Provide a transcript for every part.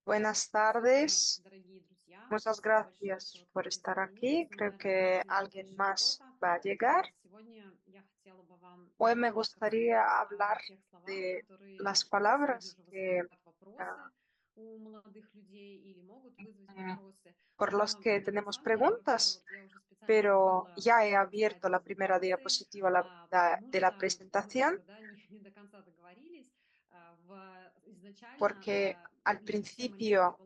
Buenas tardes, muchas gracias por estar aquí. Creo que alguien más va a llegar. Hoy me gustaría hablar de las palabras ah, mm, por las que tenemos preguntas, pero ya he abierto la primera diapositiva de la presentación porque al principio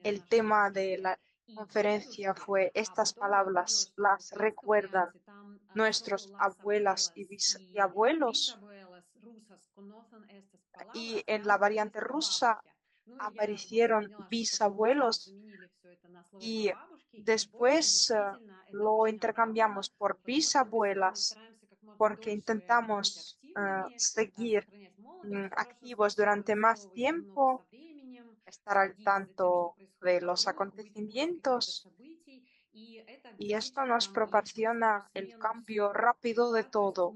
el tema de la conferencia fue estas palabras las recuerdan nuestros abuelas y bisabuelos y en la variante rusa aparecieron bisabuelos y después lo intercambiamos por bisabuelas porque intentamos seguir activos durante más tiempo, estar al tanto de los acontecimientos y esto nos proporciona el cambio rápido de todo.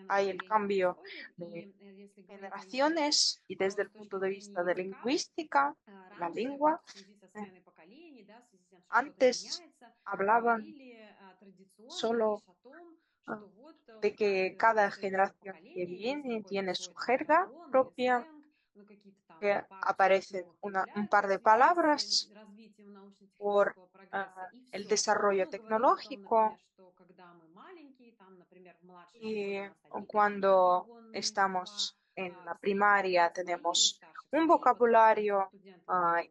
Hay el cambio de generaciones y desde el punto de vista de lingüística, la lengua, eh, antes hablaban solo ah, de que cada generación que viene tiene su jerga propia, que aparecen un par de palabras por el desarrollo tecnológico y cuando estamos en la primaria tenemos un vocabulario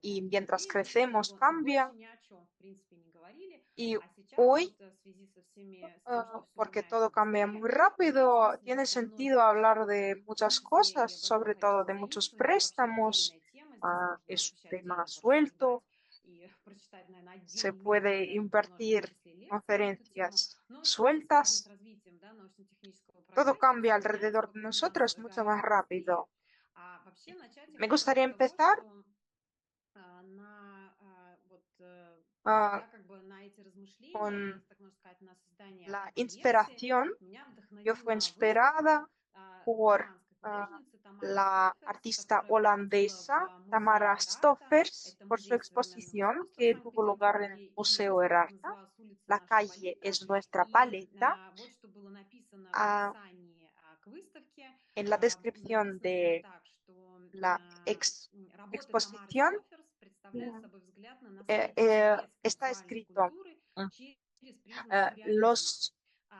y mientras crecemos cambia y hoy porque todo cambia muy rápido, tiene sentido hablar de muchas cosas, sobre todo de muchos préstamos. Es un tema suelto, se puede impartir conferencias sueltas, todo cambia alrededor de nosotros mucho más rápido. Me gustaría empezar ah, con la inspiración. Yo fui inspirada por la artista holandesa Tamara Stoffers por su exposición que tuvo lugar en el Museo Erarta. La calle es nuestra paleta. Ah, en la descripción de la exposición está escrito los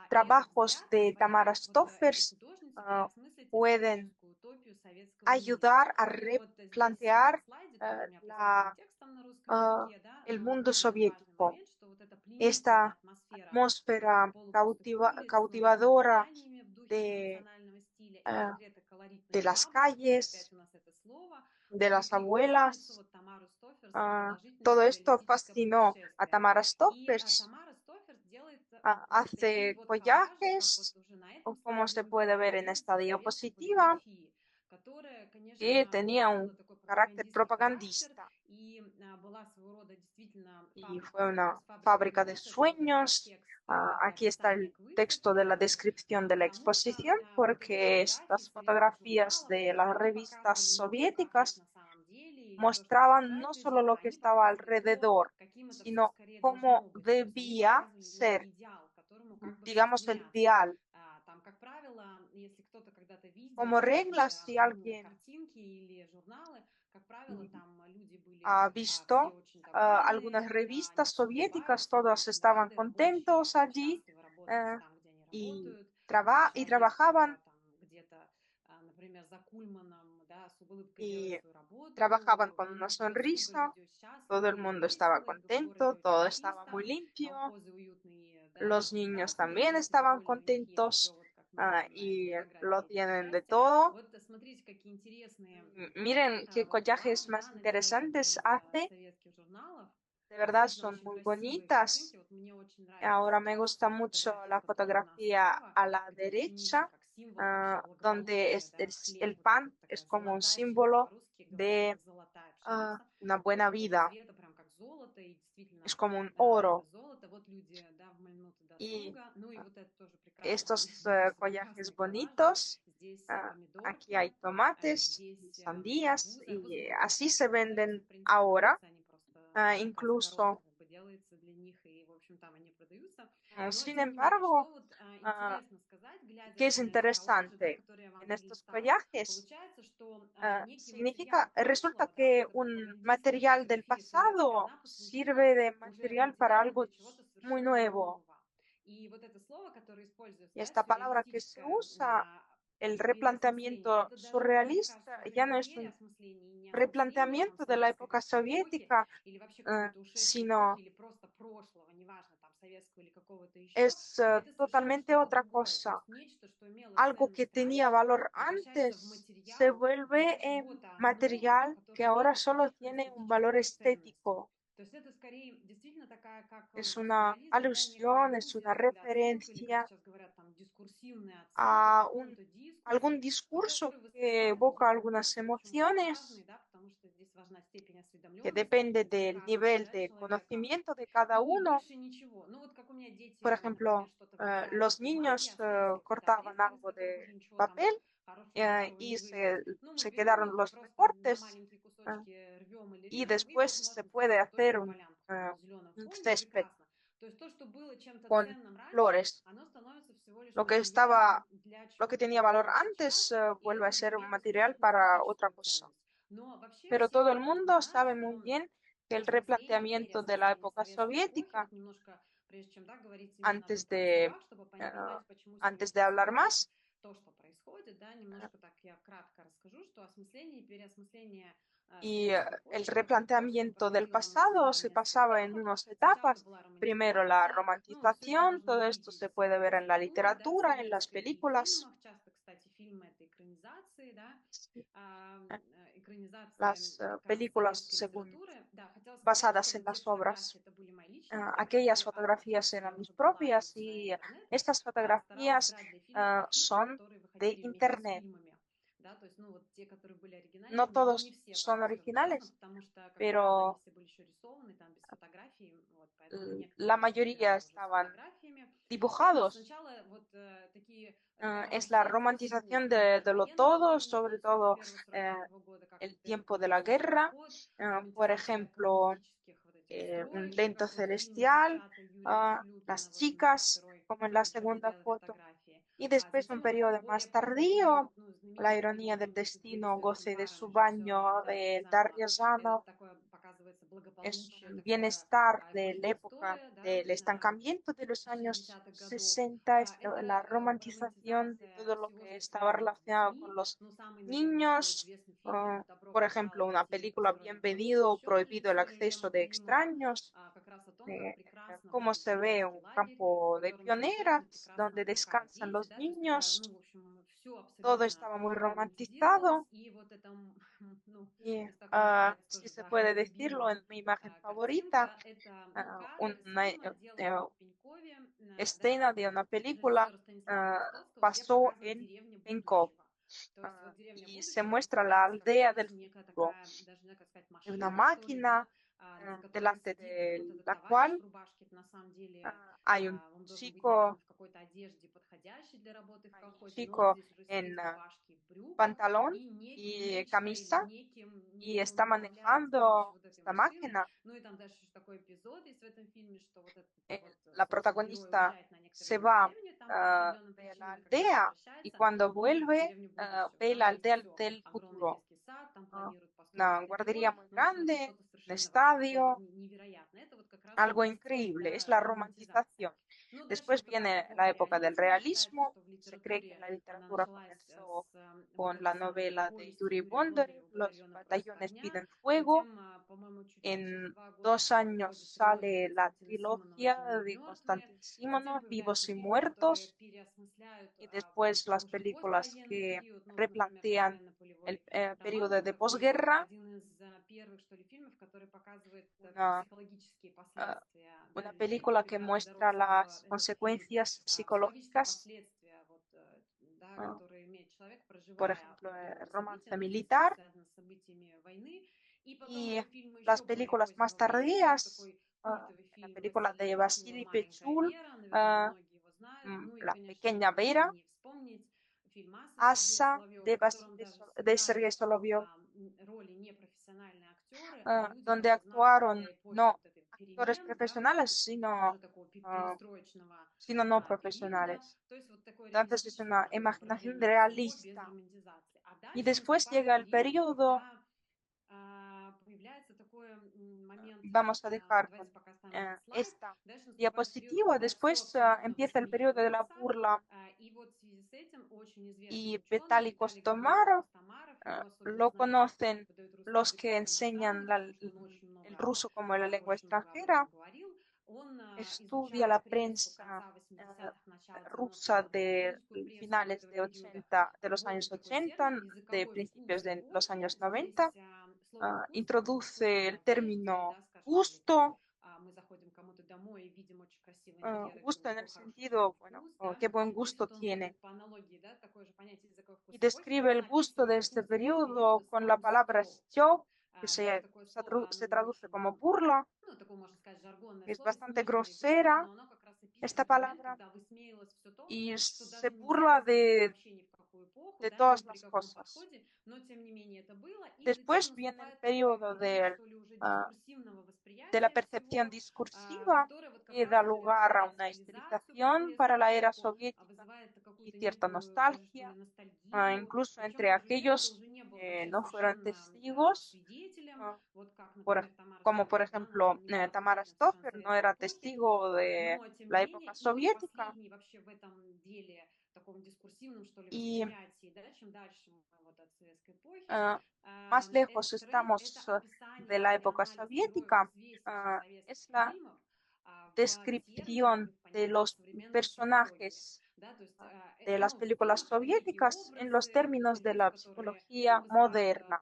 trabajos de Tamara Stoffers pueden ayudar a replantear la, el mundo soviético. Esta atmósfera cautivadora de, de las calles, de las abuelas, todo esto fascinó a Tamara Stoffers. Hace collages, como se puede ver en esta diapositiva, que tenía un carácter propagandista y fue una fábrica de sueños. Aquí está el texto de la descripción de la exposición, porque estas fotografías de las revistas soviéticas mostraban no solo lo que estaba alrededor, sino cómo debía ser, digamos, el ideal. Como regla, si alguien ha visto algunas revistas soviéticas, todos estaban contentos allí eh, y, y trabajaban y trabajaban con una sonrisa, todo el mundo estaba contento, todo estaba muy limpio, los niños también estaban contentos y lo tienen de todo. Miren qué collajes más interesantes hace, de verdad son muy bonitas. Ahora me gusta mucho la fotografía a la derecha, donde el pan es como un símbolo de una buena vida, es como un oro. Y estos collajes bonitos. Aquí hay tomates y sandías y así se venden ahora. Incluso, sin embargo, ah, ¿qué es interesante? En estos collages resulta que un material del pasado sirve de material para algo muy nuevo. Y esta palabra que se usa, el replanteamiento surrealista, ya no es un replanteamiento de la época soviética, sino es totalmente otra cosa. Algo que tenía valor antes se vuelve material que ahora solo tiene un valor estético. Es una alusión, es una referencia a algún discurso que evoca algunas emociones, que depende del nivel de conocimiento de cada uno. Por ejemplo, los niños cortaban algo de papel y se quedaron los recortes y después se puede hacer un césped con flores. Lo que estaba, lo que tenía valor antes vuelve a ser un material para otra cosa. Pero todo el mundo sabe muy bien que el replanteamiento de la época soviética, antes de, eh, antes de hablar más, y el replanteamiento del pasado se pasaba en unas etapas. Primero la romantización, todo esto se puede ver en la literatura, en las películas. Sí. Las películas basadas en las obras. Aquellas fotografías eran mis propias y estas fotografías son de internet. No todos son originales, pero la mayoría estaban dibujados. Es la romantización de lo todo, sobre todo eh, el tiempo de la guerra. Por ejemplo, un lento celestial, las chicas, como en la segunda foto. Y después un periodo más tardío, la ironía del destino, goce de su baño de Daria Zhanov, es un bienestar de la época del estancamiento de los años 60, es la romantización de todo lo que estaba relacionado con los niños. Por ejemplo, una película Bienvenido o Prohibido el acceso de extraños, cómo se ve un campo de pioneras donde descansan los niños. Todo estaba muy romantizado y, si se puede decirlo, en mi imagen favorita, una escena de una película pasó en Penkov y se muestra la aldea del futuro, de una máquina delante de la cual hay un chico, en pantalón y camisa y está manejando esta máquina. La protagonista se va de la aldea y cuando vuelve ve la aldea del futuro. Una guardería muy grande, un estadio, algo increíble, es la romantización. Después viene la época del realismo. Se cree que la literatura comenzó con la novela de Yuri Bondarev, Los batallones piden fuego. En 2 años sale la trilogía de Konstantin Simonov, Vivos y Muertos, y después las películas que replantean el periodo de posguerra. Una, ah, una película que muestra las consecuencias psicológicas, ah, por ejemplo, romance militar, y las películas más tardías, la película de Vasily Pechul, La pequeña Vera, Asa de Sergei Solovyov, donde actuaron no actores profesionales, ah, sino no profesionales. Entonces es una imaginación realista. Y después llega el periodo, vamos a dejar con esta diapositiva, después empieza el periodo de la burla y Vitaly Kostomarov, lo conocen los que enseñan el ruso como la lengua extranjera, estudia la prensa rusa de finales de 80, de los años 80, de principios de los años 90, introduce el término gusto, gusto en el sentido, bueno, qué buen gusto tiene, y describe el gusto de este periodo con la palabra стёб, que se traduce como burla. Es bastante grosera esta palabra y se burla de todas las cosas. Después viene el periodo de la percepción discursiva, que da lugar a una estilización para la era soviética y cierta nostalgia, incluso entre aquellos que no fueron testigos, ah, como por ejemplo Tamara Stofer no era testigo de la época soviética. Y ah, más lejos estamos de la época soviética, es la descripción de los personajes de las películas soviéticas en los términos de la psicología moderna,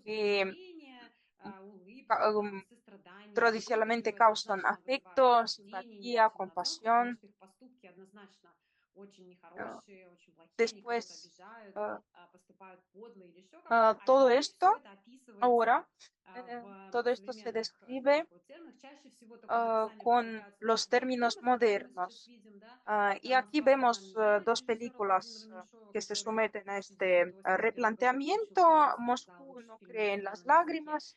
que um, tradicionalmente causan afecto, simpatía, compasión. Uh, Después, uh, todo esto, ahora, todo esto se describe con los términos modernos. Y aquí vemos dos películas que se someten a este replanteamiento. Moscú no cree en las lágrimas,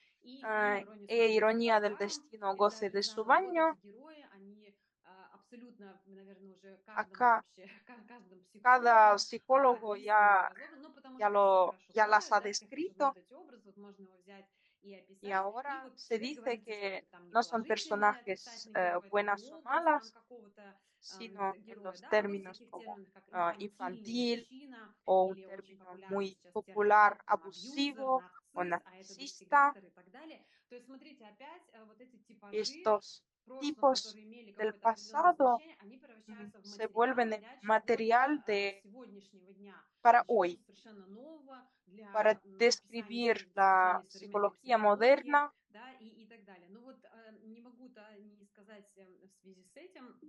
ironía del destino, goce de su baño. Acá cada psicólogo ya las ha descrito y ahora se dice que no son personajes buenas o malas, sino en los términos como infantil o un término muy popular, abusivo o narcisista. Estos tipos del pasado se vuelven el material para hoy, para describir la psicología moderna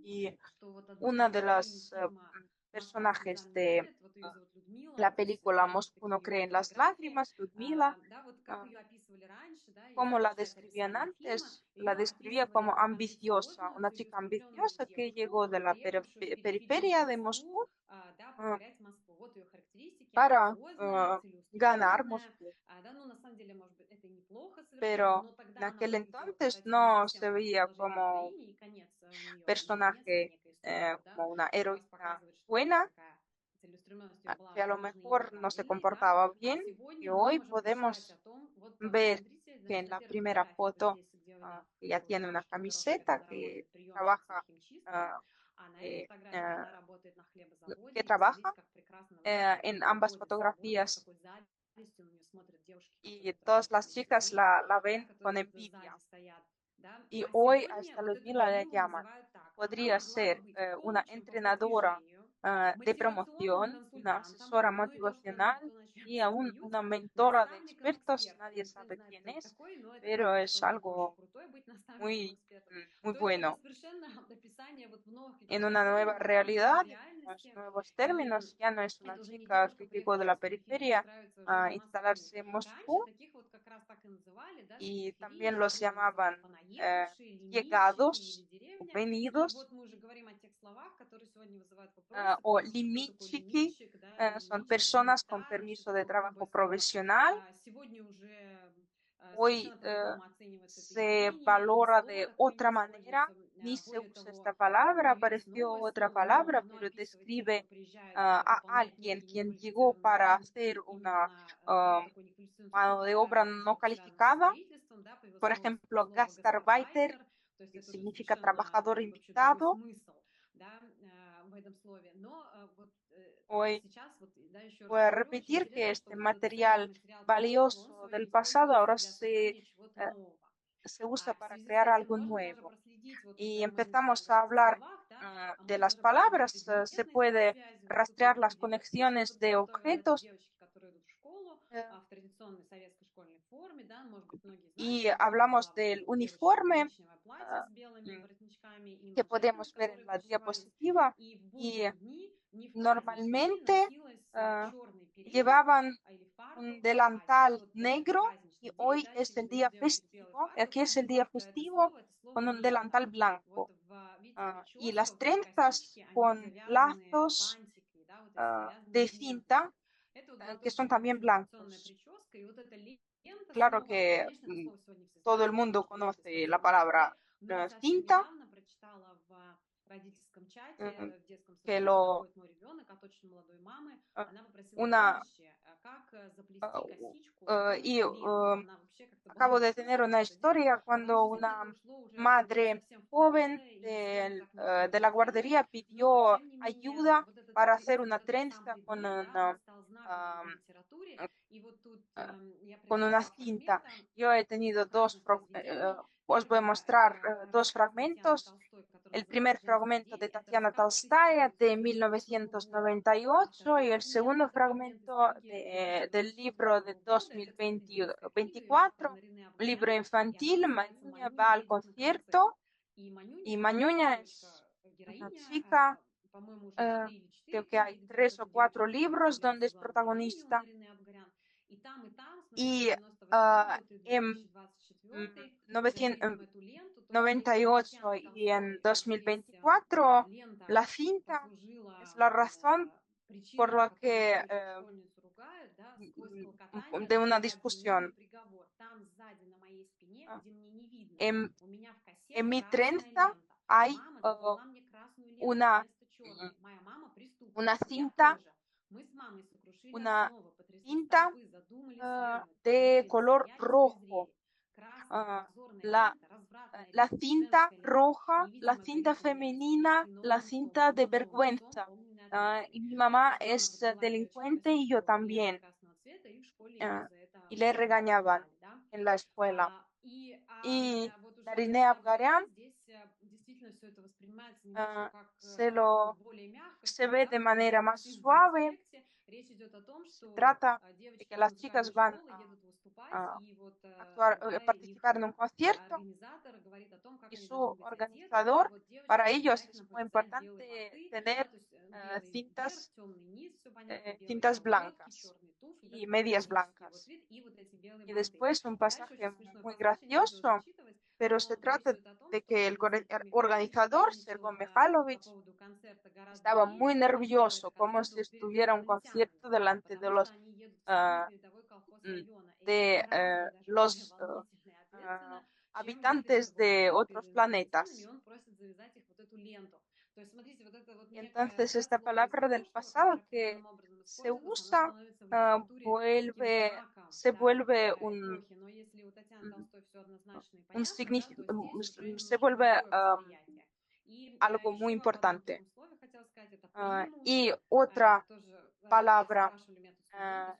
y una de las personajes de la película Moscú no cree en las lágrimas, Ludmila, como la describían antes, la describía como ambiciosa, una chica ambiciosa que llegó de la periferia de Moscú para ganar Moscú. Pero en aquel entonces no se veía como personaje, como una heroína buena, que a lo mejor no se comportaba bien, y hoy podemos ver que en la primera foto ella tiene una camiseta ah, que, ah, que trabaja en ambas fotografías y todas las chicas la ven con envidia. Y hoy a esta Ludmila le llaman. Podría ser una entrenadora de promoción, una asesora motivacional y aún una mentora de expertos. Nadie sabe quién es, pero es algo muy, muy bueno. En una nueva realidad, en unos nuevos términos, ya no es una chica que llegó de la periferia a instalarse en Moscú, y también los llamaban eh, llegados, venidos, o limichiki, son personas con permiso de trabajo profesional. Hoy se valora de otra manera, ni se usa esta palabra, apareció otra palabra, pero describe a alguien quien llegó para hacer una mano de obra no calificada, por ejemplo, gastarbeiter, que significa trabajador invitado. Hoy voy a repetir que este material valioso del pasado ahora se usa para crear algo nuevo. Y empezamos a hablar de las palabras, se puede rastrear las conexiones de objetos y hablamos del uniforme que podemos ver en la diapositiva y normalmente llevaban un delantal negro y hoy es el día festivo. Aquí es el día festivo con un delantal blanco y las trenzas con lazos de cinta que son también blancos. Claro que todo el mundo conoce la palabra cinta, que lo una y acabo de tener una historia cuando una madre joven de la guardería pidió ayuda para hacer una trenza con una cinta. Yo he tenido os voy a mostrar dos fragmentos. El primer fragmento de Tatiana Tolstaya de 1998 y el segundo fragmento del libro de 2024, un libro infantil, Mañuña va al concierto. Y Mañuña es una chica, creo que hay 3 o 4 libros donde es protagonista. Y en 1998 y en 2024 la cinta es la razón por la que de una discusión. En, en mi trenza hay una cinta, de color rojo. La, la cinta roja, la cinta femenina, la cinta de vergüenza. Y mi mamá es delincuente y yo también. Y le regañaban en la escuela. Y Narine Afgarian se ve de manera más suave. Se trata de que las chicas van a participar en un concierto y su organizador, para ellos es muy importante tener cintas blancas y medias blancas. Y después un pasaje muy gracioso, pero se trata de que el organizador, Sergio Mikhailovich, estaba muy nervioso, como si estuviera un concierto delante de los habitantes de otros planetas. Y entonces esta palabra del pasado que se usa se vuelve se vuelve algo muy importante. Y otra palabra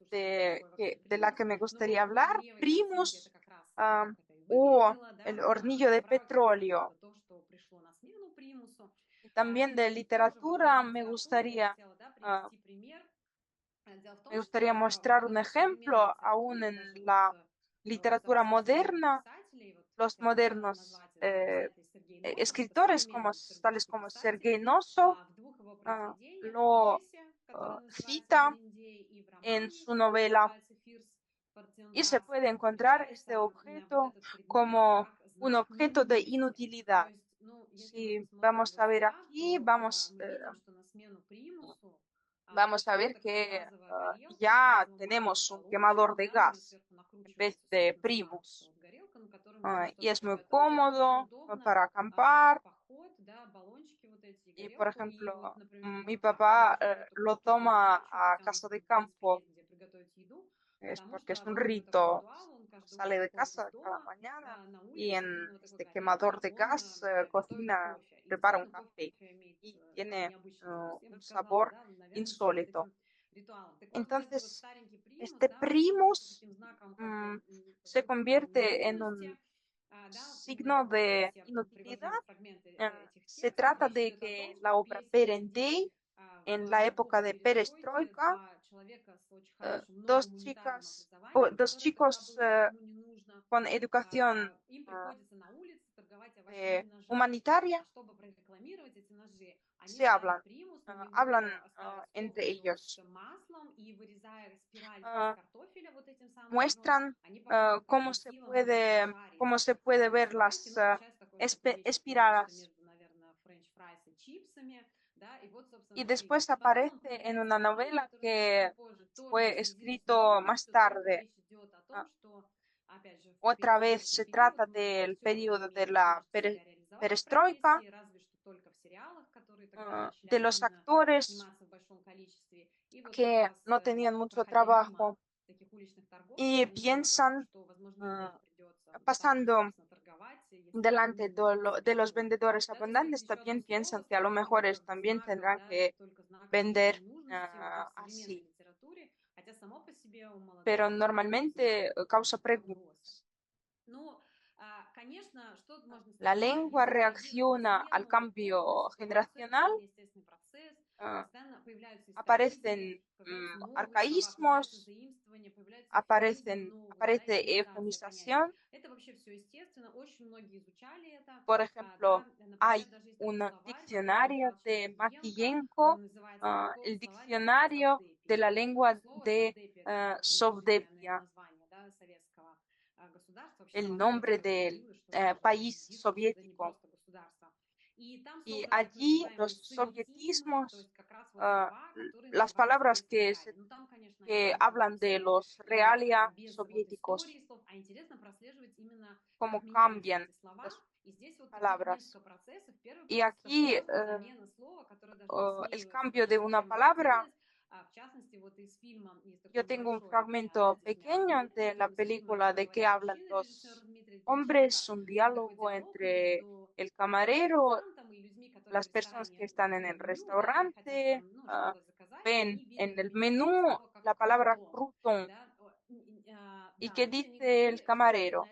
de la que me gustaría hablar, primus, o el hornillo de petróleo. Y también de literatura me gustaría mostrar un ejemplo, aún en la literatura moderna, los modernos escritores tales como Sergei Nosov lo cita en su novela y se puede encontrar este objeto como un objeto de inutilidad. Si vamos a ver aquí, vamos a ver que ya tenemos un quemador de gas en vez de primus. Y es muy cómodo para acampar. Y, por ejemplo, mi papá lo toma a casa de campo, es porque es un rito. Sale de casa cada mañana y en este quemador de gas cocina, prepara un café y tiene un sabor insólito. Entonces, este primus mm, se convierte en un signo de inutilidad. Se trata de que la obra Berendei, en la época de perestroika, dos chicos con educación humanitaria se hablan entre ellos. Muestran cómo se puede ver las espirales. Y después aparece en una novela que fue escrito más tarde. Otra vez se trata del periodo de la perestroika, de los actores que no tenían mucho trabajo y piensan, pasando delante de los vendedores abundantes, también piensan que a lo mejor ellos también tendrán que vender así. Pero normalmente causa preguntas. La lengua reacciona al cambio generacional, aparecen arcaísmos, aparece eufemización. Por ejemplo, hay un diccionario de Makiyenko, el diccionario de la lengua de Sovdepia, el nombre del país soviético. Y allí los sovietismos, las palabras que hablan de los realia soviéticos, cómo cambian las palabras. Y aquí el cambio de una palabra, yo tengo un fragmento pequeño de la película de que hablan los hombres, un diálogo entre el camarero, las personas que están en el restaurante, ven en el menú la palabra crouton y que dice el camarero.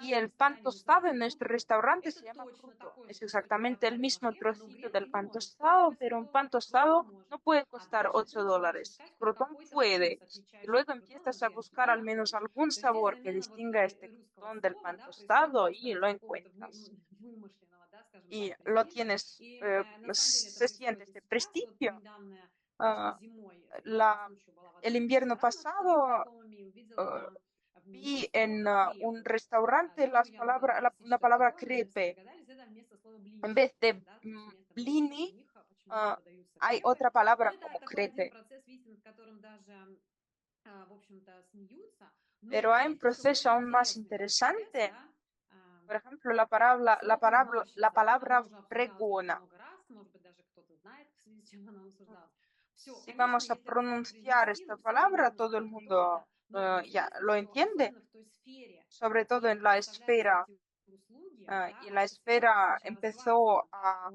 Y el pan tostado en nuestro restaurante se llama crouton. Es exactamente el mismo trocito del pan tostado, pero un pan tostado no puede costar $8. Crouton puede. Y luego empiezas a buscar al menos algún sabor que distinga este crouton del pan tostado y lo encuentras. Y lo tienes, se siente este prestigio. Ah, el invierno pasado vi en un restaurante una palabra crepe. En vez de blini, hay otra palabra como crepe. Pero hay un proceso aún más interesante. Por ejemplo, la palabra fregona. Si vamos a pronunciar esta palabra, todo el mundo ya lo entiende, sobre todo en la esfera. Y la esfera empezó a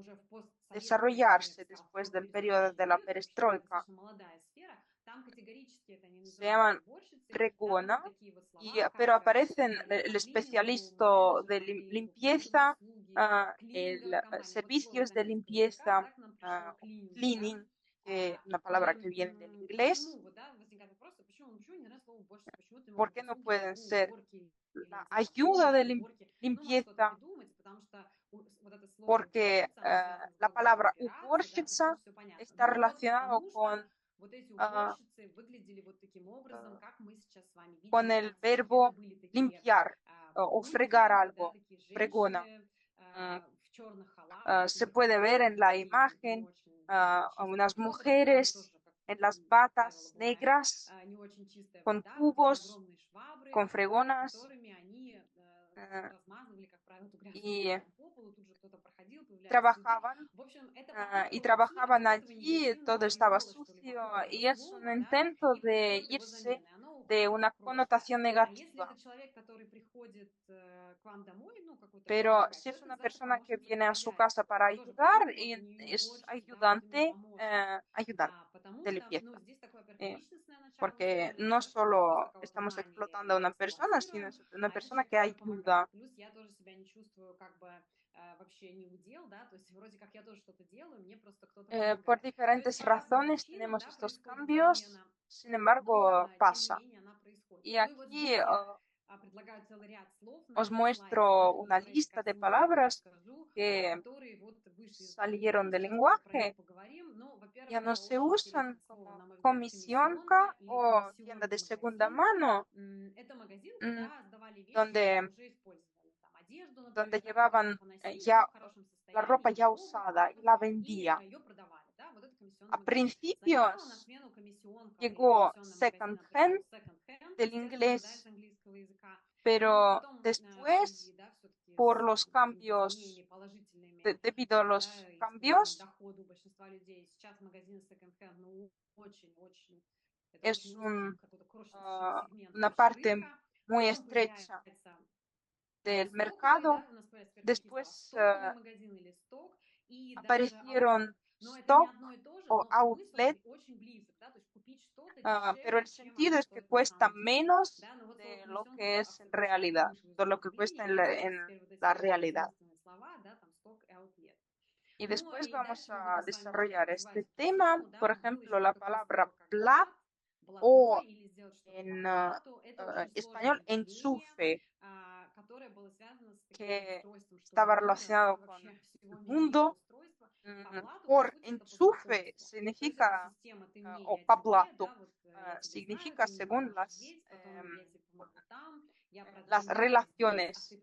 desarrollarse después del periodo de la perestroika. Se llaman fregona, pero aparecen el especialista de limpieza, servicios de limpieza, cleaning, una palabra que viene del inglés. ¿Por qué no pueden ser la ayuda de limpieza? Porque la palabra уборщица está relacionado con ah, con el verbo limpiar o fregar algo, fregona. Mm, Se puede ver en la imagen a unas mujeres en las batas negras con tubos, con fregonas eh, y trabajaban y trabajaban allí, todo estaba sucio y es un intento de irse de una connotación negativa. Pero si es una persona que viene a su casa para ayudar, y es ayudante de limpieza. Eh, Porque no solo estamos explotando a una persona, sino es una persona que ayuda. Por diferentes razones tenemos estos cambios, sin embargo, pasa. Y aquí os muestro una lista de palabras que salieron del lenguaje, ya no se usan como comisionka o tienda de segunda mano, mm, donde, donde llevaban ya la ropa ya usada y la vendía. A principios llegó second hand del inglés, pero después, por los cambios, debido a los cambios, es una parte muy estrecha del mercado. Después aparecieron stock o outlet, pero el sentido es que cuesta menos de lo que es en realidad, de lo que cuesta en la realidad. Y después vamos a desarrollar este tema, por ejemplo, la palabra plug o en español enchufe, que estaba relacionado con el mundo. Por enchufe significa, o pablato, significa según las relaciones.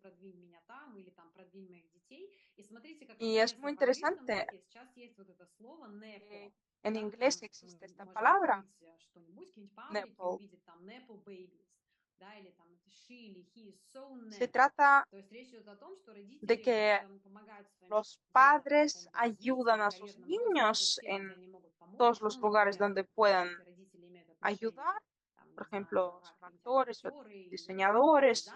Y es muy interesante que en inglés existe esta palabra, nipple. Se trata de que los padres ayudan a sus niños en todos los lugares donde puedan ayudar. Por ejemplo, son actores o diseñadores.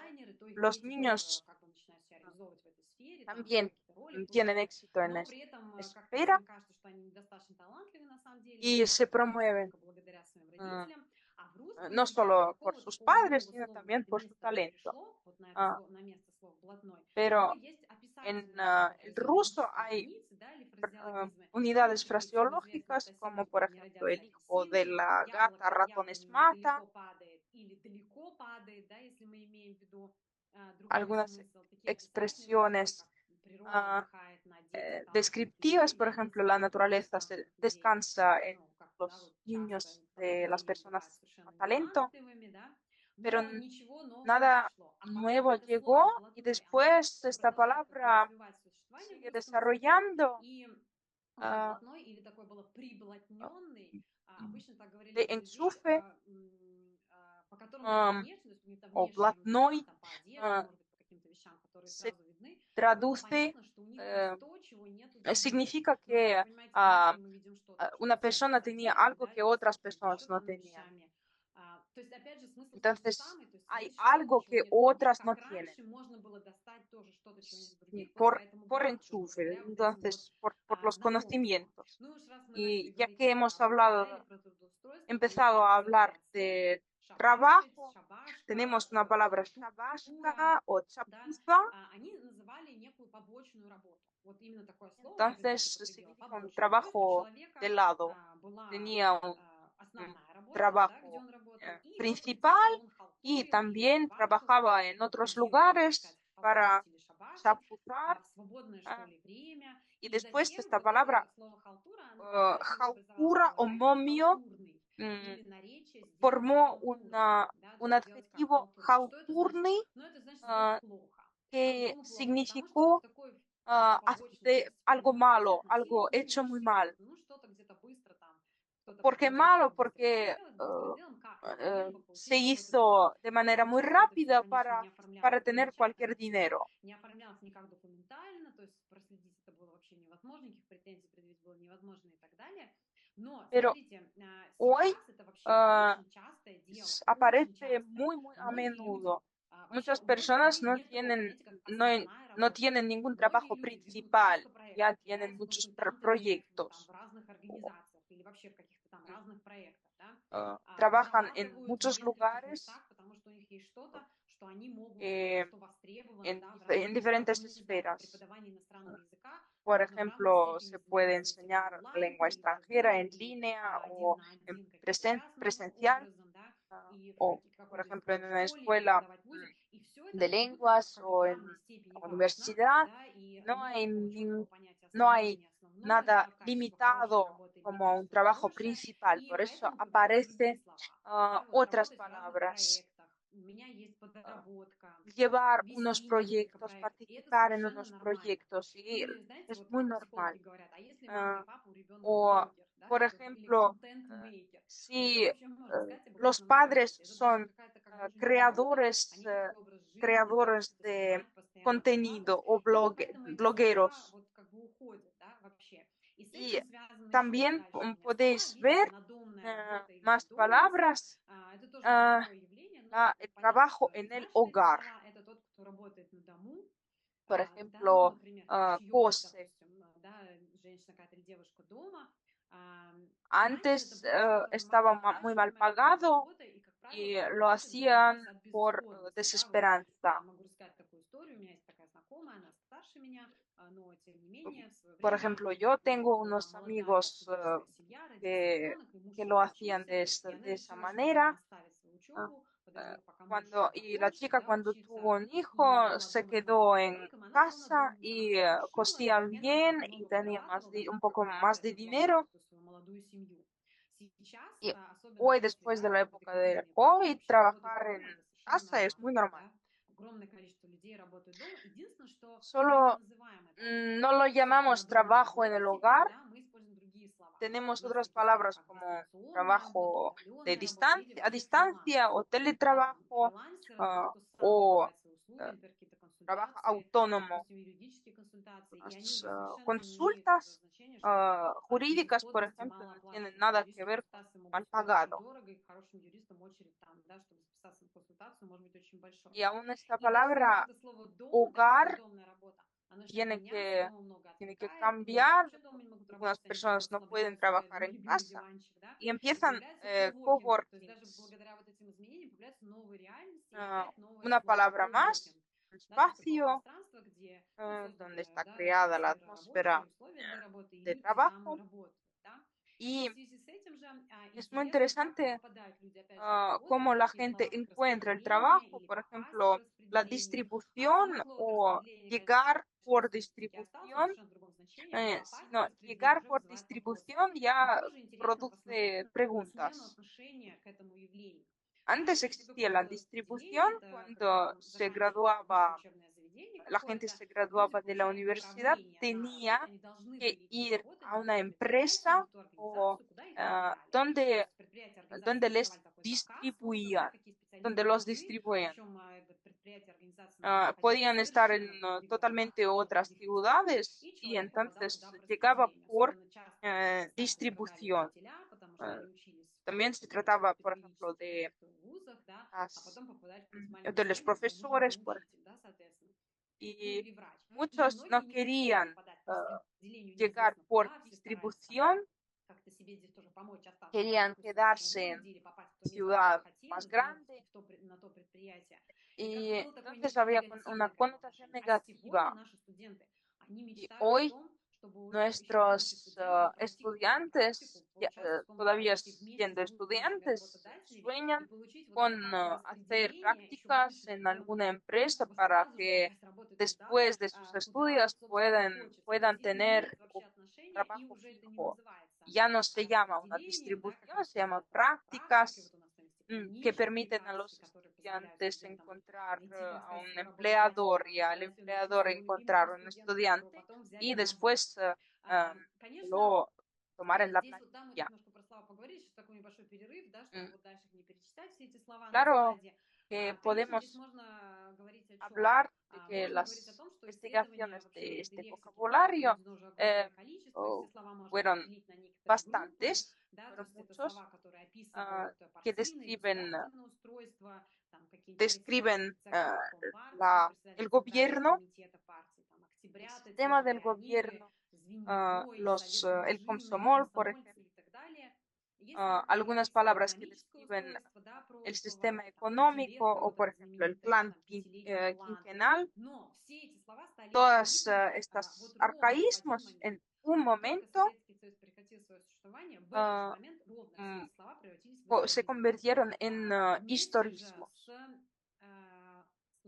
Los niños también tienen éxito en esta esfera y se promueven no solo por sus padres, sino también por su talento. Pero en el ruso hay unidades fraseológicas como por ejemplo el hijo de la gata ratones mata, algunas expresiones uh, descriptivas, por ejemplo, la naturaleza descansa en los niños de las personas con talento, pero nada nuevo llegó y después esta palabra sigue desarrollando uh, de enchufe o blatной se traduce, significa que una persona tenía algo que otras personas no tenían. Entonces, hay algo que otras no tienen. Por enchufe, entonces, por los conocimientos. Y ya que empezado a hablar de trabajo, tenemos una palabra shabashka o chapuza. Entonces significa un trabajo de lado. Tenía un trabajo principal y también trabajaba en otros lugares para chapuzar. Y después esta palabra haltura o momio mm, или наречие сделать formó культурным, да, то un есть сделать как adjetivo халтурно. Что это значит? халтурный, Ну, это значит сделать ah, плохо. que Почему плохо? Потому что вот в significó такой побочной algo текстовой работе malo, относились algo к ним hecho muy очень mal. серьезно. Ну, что-то где-то быстро там, кто-то ¿Por qué предложил malo? что-то быстро Porque сделать, быстро сделаем, как-то, лишь бы se получить какой-то hizo доход. de И manera muy получалось, что это все, rápida конечно, не оформлялось. para Ну, или tener часто cualquier это все dinero. не оформлялось никак документально, то есть проследить это было вообще невозможно, никаких претензий предъявить было невозможно и так далее. Но, Pero смотрите, hoy сейчас это вообще ah, очень частое дело, очень aparece часто. muy, muy a Многие люди, menudo. вообще Muchas у многих personas людей нет такого понятия, как no, основная no работа. tienen ningún Многие trabajo люди ведут principal, несколько проектов, ya tienen являются muchos консультантами там, proyectos. в разных организациях или вообще в каких-то там разных проектах, да, Trabajan en зарабатывают в muchos нескольких lugares, местах, потому что у них есть что-то, что они могут, что востребовано, да, в en разных местах. diferentes Ну, не знаю, там esferas. преподавание иностранного языка Por можно в разной ejemplo, степени se puede заниматься этим enseñar онлайн, lengua то есть extranjera en и línea один o на en один каким-то частным presencial, образом, да, и o, в por какой-то ejemplo, языковой en una школе, и escuela преподавать в ВУЗе. И все это de абсолютно lenguas как бы в o en равной степени важно, universidad. да, и No нет hay, такого четкого понятия no основное, hay не основное, nada да, качество хорошей limitado работы или como un некачество trabajo хорошее, principal. и Por eso поэтому появляются другие aparece слова, да, вот otras работать в разных palabras. проектах, у меня есть подработка, Llevar unos вести несколько proyectos, проектов, и это participar en совершенно unos нормально. proyectos, y Или, знаете, es вот muy как normal. психологи говорят, а если мама и Ah, папа у ребенка o, блогер, да, por или ejemplo, контент-мейкер, вот что si вообще можно сказать об los обычном padres интроверте? Это даже не son какая-то как бы уже не работа, а creadores, некий такой образ жизни, да, creadores чтобы de снимать, постоянно contenido выкладывать, o и вот поэтому эти слова blogueros. вот как бы уходят, да, вообще. И с Y этим связаны еще también дальше у меня слова. podéis Есть ver надомная работа или más надомница. palabras, Это тоже вот такое явление, но el понятно, trabajo что en ты el знаешь, что эти hogar. слова это тот, кто работает на дому, Por да, ну, ejemplo, например, там шьет, cose. допустим, да, женщина какая-то или девушка дома. Раньше это Antes было все estaba muy mal малооплачиваемая какая-то pagado работа, и, как правило, y кто lo работает, hacían занимался от por безысходности, да, вот desesperanza. могу рассказать такую историю, у меня есть такая знакомая, она старше меня, но, тем не менее, в свое Por время ejemplo, yo у них tengo была unos молодая amigos супружеская семья, родился que, ребенок, и муж que еще lo hacían учился, y она de esa решила, что нужно manera. оставить свою ah, учебу, подождет, пока муж Cuando, y la закончит, chica да, cuando tuvo учиться, un и hijo дома se думать о маленьком quedó en ребенке, она ушла на casa должность, она y хорошо шила, cosía и она так bien y много tenía зарабатывала, да, un что как poco бы más могла de этому платить dinero. такую свою молодую семью. Сейчас, Y особенно hoy, после, después de да, la вот этой época del карантинной эпохи, COVID, вообще работать trabajar en дома это совершенно casa es muy нормально, normal. да. Огромное количество людей работают дома. Единственное, что мы не Solo называем это no lo все-таки llamamos надомной trabajo en el работой теперь, hogar, да, мы используем другие слова. tenemos У нас otras такие слова, palabras как como дистанционная работа, trabajo de удаленная работа или distancia, a вообще distancia фриланс. o Да, там teletrabajo фрилансер это тот, кто сам o выбирает свои услуги, например, какие-то trabajo консультации, autónomo. допустим, юридические консультации, и они Las совершенно не имеют этого consultas значения, что jurídicas, por безысходность и ejemplo, no tienen малооплачиваемость. Да, nada que юридические ver con консультации mal могут стоить очень pagado. дорого, и к хорошим юристам очередь там, да, чтобы записаться на консультацию, может быть очень большой. Y aún esta И даже само вот palabra это слово «дом», да, вот hogar надомная работа, оно сейчас меняется, дома много tiene que отвлекает, люди cambiar. вообще дома не могут Algunas работать, они personas только no pueden расслабляются, trabajar на en любимый casa диванчик, да, y и empiezan появляется коворкинг, то есть даже coworkings. благодаря вот этим изменениям появляются новые реальности и опять новое Una слово palabra más, «коворкинг», un да, то есть такое espacio пространство, где, ну, donde создана, está да, creada la атмосфера рабочая, atmósfera условия для работы, и de люди там trabajo. работают, да. И Y в связи с этим же es muy интересно, как interesante попадают люди, опять же, на работу, cómo есть la такие gente слова, как encuentra el распределение trabajo, или por попасть по ejemplo, la распределению. distribución Само слово o распределение, llegar конечно, в por стилистике осталось, но в distribución, совершенно другом значении, а попасть по sino распределению llegar уже por вызывает вопросы. distribución И ya тоже интересно produce посмотреть на смену preguntas. отношения к этому явлению. Antes Раньше что existía такое la было distribución распределение? Это когда cuando там se заканчивается высшее graduaba, учебное заведение la gente какое-то, se люди graduaba de la получали universidad, направление на работу, tenía они должны que были идти ir работать a на una то предприятие или empresa в ту o организацию, куда их направили. То donde, есть предприятие, организация donde им les выдавали такой заказ, ну, смотря distribuían, какие donde специалисты los нужны, distribuían. причем предприятия, организации могли находиться Podían estar en совершенно в других городах totalmente или даже в otras других местах, ciudades и y человек попадал entonces туда по llegaba распределению. por Особенно часто стали пострадали distribución. учителя, потому что они учились в También se каких-то trataba, por ejemplo, периферических каких-то вузах, да, а потом попадали в какое-то маленькое de los селение, где нужен profesores, был por ejemplo, учитель, да, соответственно, ну y или врач. И muchos многие no не хотели querían попадать по распределению llegar неизвестно por куда, все старались там distribución, как-то себе здесь тоже помочь, остаться в querían каком-нибудь солнечном quedarse городе en или попасть в то место, куда ciudad más хотелось, да, grande на то предприятие. И y как-то был такой entonces некий había una негативный к этому connotación отношение. А сегодня negativa. наши студенты, они Y мечтают о hoy том, чтобы еще будучи nuestros студентами пройти какую-то практику, estudiantes, поучаствовать в каком-то todavía проекте вместе siendo с будущими estudiantes, работодателями и sueñan получить вот это con как бы hacer распределение еще prácticas больше en студентов, alguna ну, empresa чтобы para сразу же que попасть работать туда, después de sus куда, estudios собственно, и хочется. То puedan есть изменилось tener вообще un отношение, и trabajo уже это не fijo. называется ya no se llama una distribución, se llama prácticas que permiten a los estudiantes encontrar a un empleador y al empleador encontrar un estudiante y después lo tomar en la Здесь вот, да, мы plantilla. так немножко про слова поговорили, сейчас такой небольшой перерыв, да, чтобы Mm, вот dальше их не перечислять, все эти слова на Claro слайде. que Конечно, здесь podemos можно говорить о чем? hablar de que Можно говорить о las том, что исследования investigaciones вообще de в этой este лексике, которых vocabulario приведено уже огромное количество, и все слова можно fueron разделить на некоторые группы, bastantes, да, то fueron есть это muchos, слова, которые описывают que партийное или государственное устройство, там какие-нибудь describen председателя Компартии, председателя el Центрального gobierno, комитета партии, там, el октябрята, те sistema же del пионеры, gobierno, Звеньевой, Совет el дружины, Komsomol, por комсомольцы ejemplo, и так далее. Есть слова, которые algunas описывают palabras que экономическое describen устройство, да, el прошлого, sistema там, económico пятилетка, o, вот por этот ejemplo, el знаменитый, да, plan там, пятилетний план. quinquenal. Но все эти слова стали Todos очевидны estos вот ровно в один arcaísmos момент. en un Как только momento Советский Союз прекратил свое существование, в этот же ah, момент ровно все mm, эти слова превратились в se историзмы. convirtieron en Вместе же historismos, с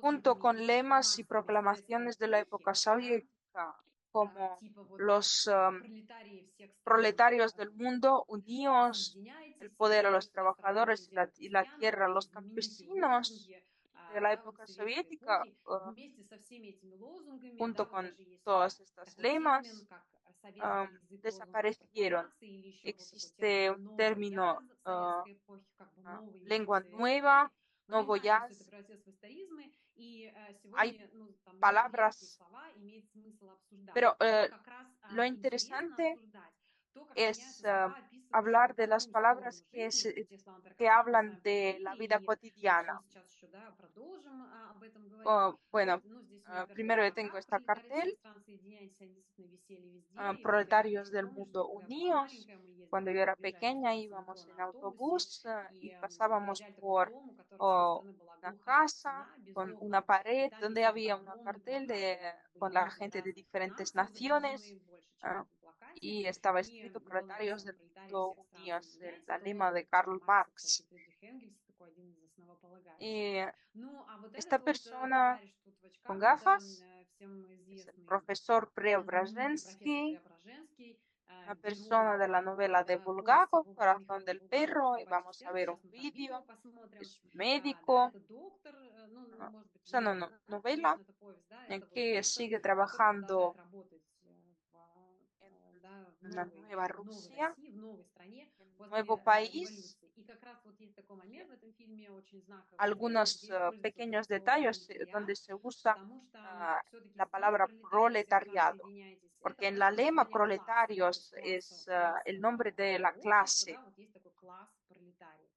junto лозунгами con очень lemas y массовой советской proclamaciones de la эпохи, época да, soviética, como типа вот los пролетарии всех стран, proletarios del mundo, unidos, el объединяйтесь, poder a los государство страдающим trabajadores землям y la крестьянам, tierra a вот эти los знаменитые campesinos лозунги, de la да, вот época советской soviética, эпохи, вместе со всеми этими лозунгами, да, junto вот con даже есть todas estas такой термин, lemas, как советский язык лозунгов desaparecieron. прокламации, или еще вот такой термин Existe un «новый término, яз» советской эпохи, как бы новый язык lengua советской nueva, эпохи, но в результате все это novoyaz. превратилось в историзмы, и Hay сегодня, ну, там, некоторые palabras, слова имеет смысл обсуждать. pero Но как раз lo интересно interesante обсуждать то, как es меняются слова, описывающие hablar вот de las такую сторону palabras жизни, те слова, например, que которые мы с hablan вами de la поговорили, vida и мы, cotidiana. собственно, сейчас еще, да, продолжим об этом говорить. Bueno, Вот, ну, здесь у меня первый primero yo план, tengo да, esta пролетарии всех cartel, стран, соединяйтесь, они действительно висели везде, и вот я proletarios хорошо del помню, что mundo когда я была unidos. маленькая, мы Cuando ездили yo по era ближайшей pequeña станции метро íbamos en на автобусе, autobús и y pasábamos проезжали такой por дом, у которого с той oh, стороны была una глухая casa стена, без con una окон, и pared там donde висел había un огромный cartel плакат, были con la люди gente de разных diferentes наций naciones, изображены больше, чем в ah, этом плакате, y estaba и escrito было Proletarios написано del «Пролетарии Mundo всех стран, Unidos, соединяйтесь». la Это lema лозунг de такой Karl Маркса, кстати, Marx. Фридрих Энгельс, такой один из основополагающих. Y Ну, а вот esta этот вот persona товарищ тут в con очках, это gafas всем es el известный, profesor знаменитый профессор Preobrazhensky, Преображенский, una герой persona de la novela de да, повести Bulgakov, Corazón Михаила del Булгакова Perro, y «Собачье vamos a сердце». ver Сейчас un мы там видео vídeo. посмотрим. Es un Да, médico, это доктор, ну, может быть, es вы una его знаете, потому novela что это повесть, да, это вот que доктор, sigue который продолжает trabajando работать en да, una nueva в новой Rusia, России, в новой стране en un nuevo после país. революции. И как раз вот есть такой Y момент в этом фильме очень знаковый, algunos где используется вот это pequeños слово detalles donde пролетариат, se usa потому что все-таки la здесь palabra пролетарии всех стран proletariado, соединяйтесь, это porque en просто la lema название класса, да, то есть proletarios es el nombre de la общества, да, clase вот есть такой класс пролетариев,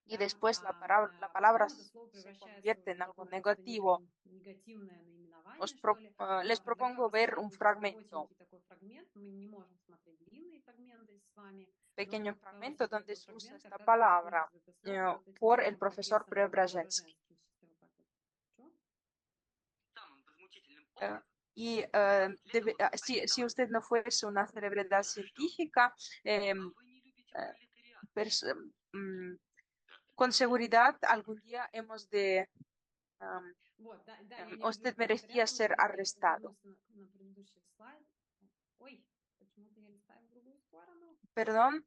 y да, después la palabra потом это слово se превращается convierte уже в en algo такое просто negativo. негативное наименование, что ли. Les Предлагаю propongo ver un посмотреть здесь fragmento, коротенький такой фрагмент, мы не можем смотреть длинные фрагменты с вами, pequeño но fragmento коротенький donde такой se usa фрагмент, esta как раз где palabra используется это слово вот этим por el самым profesor профессором Preobrazhensky. Преображенским. Сейчас я вот так вот. Чё? Eh, si usted no fuese una celebridad científica, pers- mm, con seguridad algún día hemos de, Вот, да, да, я не люблю usted повторяться, merecía но ser давайте я arrestado. вернусь на предыдущий слайд. Ой, почему-то я листаю в другую сторону. Perdón,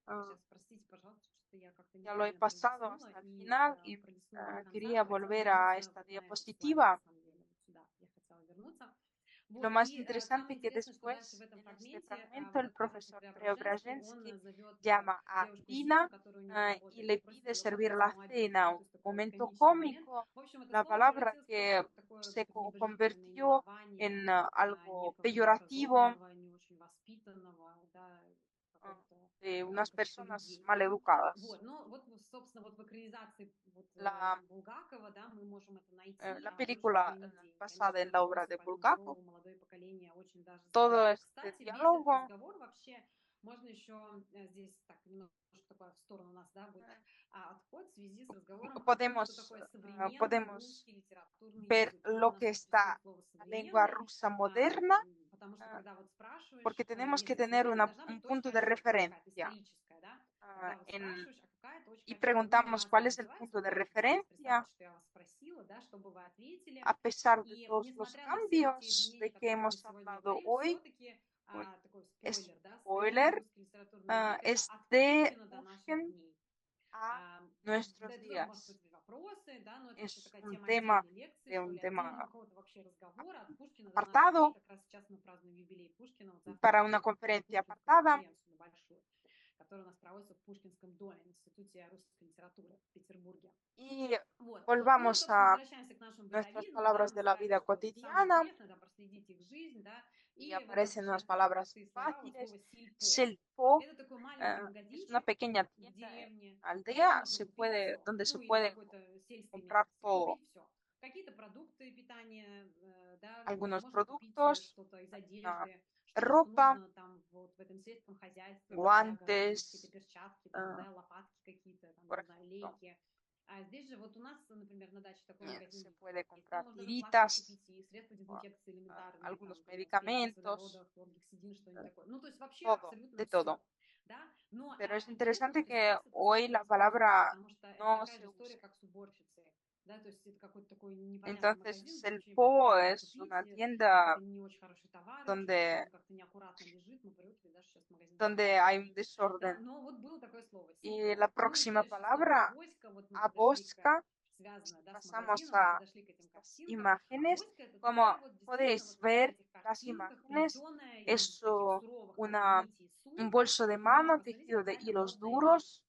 Сейчас, простите, пожалуйста, что я как-то ya lo he неправильно pasado пролистнула hasta el и final y пролистнула до конца. quería Хотела volver a вернуться esta вот на этот слайд, на diapositiva. самом деле. Вот сюда я хотела вернуться. Lo Вот, más и interesante самое que интересное, что дальше в después, этом en este фрагменте fragmento, вот el этот профессор profesor Преображенский, он Preobrazhensky зовет llama a девушку Зину, Tina которая у него y работает, и le просит pide ее servir попасть la ему обедать. cena, Ну, то un есть такой вот momento комичный момент. cómico, В общем, это la слово palabra превратилось просто que в такое se очень пренебрежительное convirtió наименование en algo некого peyorativo необразованного, не очень воспитанного, да, какого-то de unas количества personas людей. maleducadas. Вот, ну вот, собственно, вот в экранизации вот, La, Булгакова, да, мы можем это найти la тоже в película «День и день». basada Конечно, en la obra вопросы de по ним Bulgakov, про молодое поколение очень даже todo задают. este Кстати, весь этот diálogo разговор вообще можно еще здесь так немножко такое в сторону у нас, да, будет отход в связи с разговором о том, что такое современный podemos русский литературный ver язык. lo У нас que тут присутствует está слово la lengua «современный», rusa moderna, потому что когда вот porque спрашиваешь, tenemos que если tener современный, должна un быть punto точка de отсчета какая-то referencia историческая, да, когда вот en, спрашиваешь, а какая точка y отсчета, ну, preguntamos неважно, cuál es el называется punto de точка, да, вот referencia, представьте, что я вас спросила, да, чтобы вы ответили, a pesar de и todos los несмотря на все эти cambios изменения, о de que которых мы hemos сегодня hablado говорим, hoy, все-таки такой спойлер, да, spoiler, современной русской литературной язык, это es от de Пушкина до наших Pushkin дней. a Да, nuestros это тоже может días. быть вопросы, да, но это еще Es такая un тема tema, отдельной лекции, de что un ли, отдельного tema какого-то вообще разговора от Пушкина до наших дней. apartado Как раз сейчас мы празднуем юбилей Пушкина, вот завтра para мы una будем проводить conferencia Пушкинскую apartada. конференцию небольшую, которая у нас проводится в Пушкинском доме, в Институте русской литературы в Петербурге. Y Вот. Ну и, volvamos собственно, a возвращаемся к нашим nuestras бытовинам, да, palabras мы de la сказали, vida что самое cotidiana интересное, да, проследить их жизнь, да, y и вот там aparecen unas встречаются такие palabras простые слова, вот fáciles. слово «сельпо». Selpo Это такой маленький es una магазинчик pequeña в tienda деревне, в котором aldea можно купить все, donde se ну или puede какое-то сельское comprar местности, todo. купить все. Какие-то продукты питания, да, Algunos можно купить productos, что-то из alguna одежды, что-то, что ropa, нужно там вот в этом сельском хозяйстве, вот для огорода, какие-то guantes, перчатки, там, да, лопатки какие-то, там, por не знаю, ejemplo. лейки. А здесь же вот у нас, например, на даче такой магазин Se puede есть. Там comprar можно даже флакон tiritas, купить и средства дезинфекции элементарные, там, algunos не знаю, спреи с medicamentos, водородов, хлоргексидин, что-нибудь такое. Ну, то есть вообще todo, абсолютно de все. todo. Да? Но Pero es интересно, interesante что que сейчас это hoy стало la использоваться, palabra потому что это no такая se же история, usa. как с уборщицей. Да, то есть это какой-то такой непонятный магазин, Entonces, где el ничего Po непонятно, что es купить, una какой-то tienda не очень хороший товар, еще что-то, donde, он как-то неаккуратно лежит, мы привыкли, да, что сейчас магазин все donde красиво. hay un Да, desorden. но вот было такое слово Y «сельпо». la Ну и próxima следующее слово palabra, «авоська», вот мы подошли к, abosca, связанное, да, с pasamos магазином, мы a подошли к этим estas картинкам. imágenes. Авоська — это Como такая вот действительно podéis вот как на ver, этих las картинках, imágenes плетеная из es таких суровых тоже una, нитей un сумка, bolso de но mano посмотрите, tejido de какая это hilos модная вещь. duros.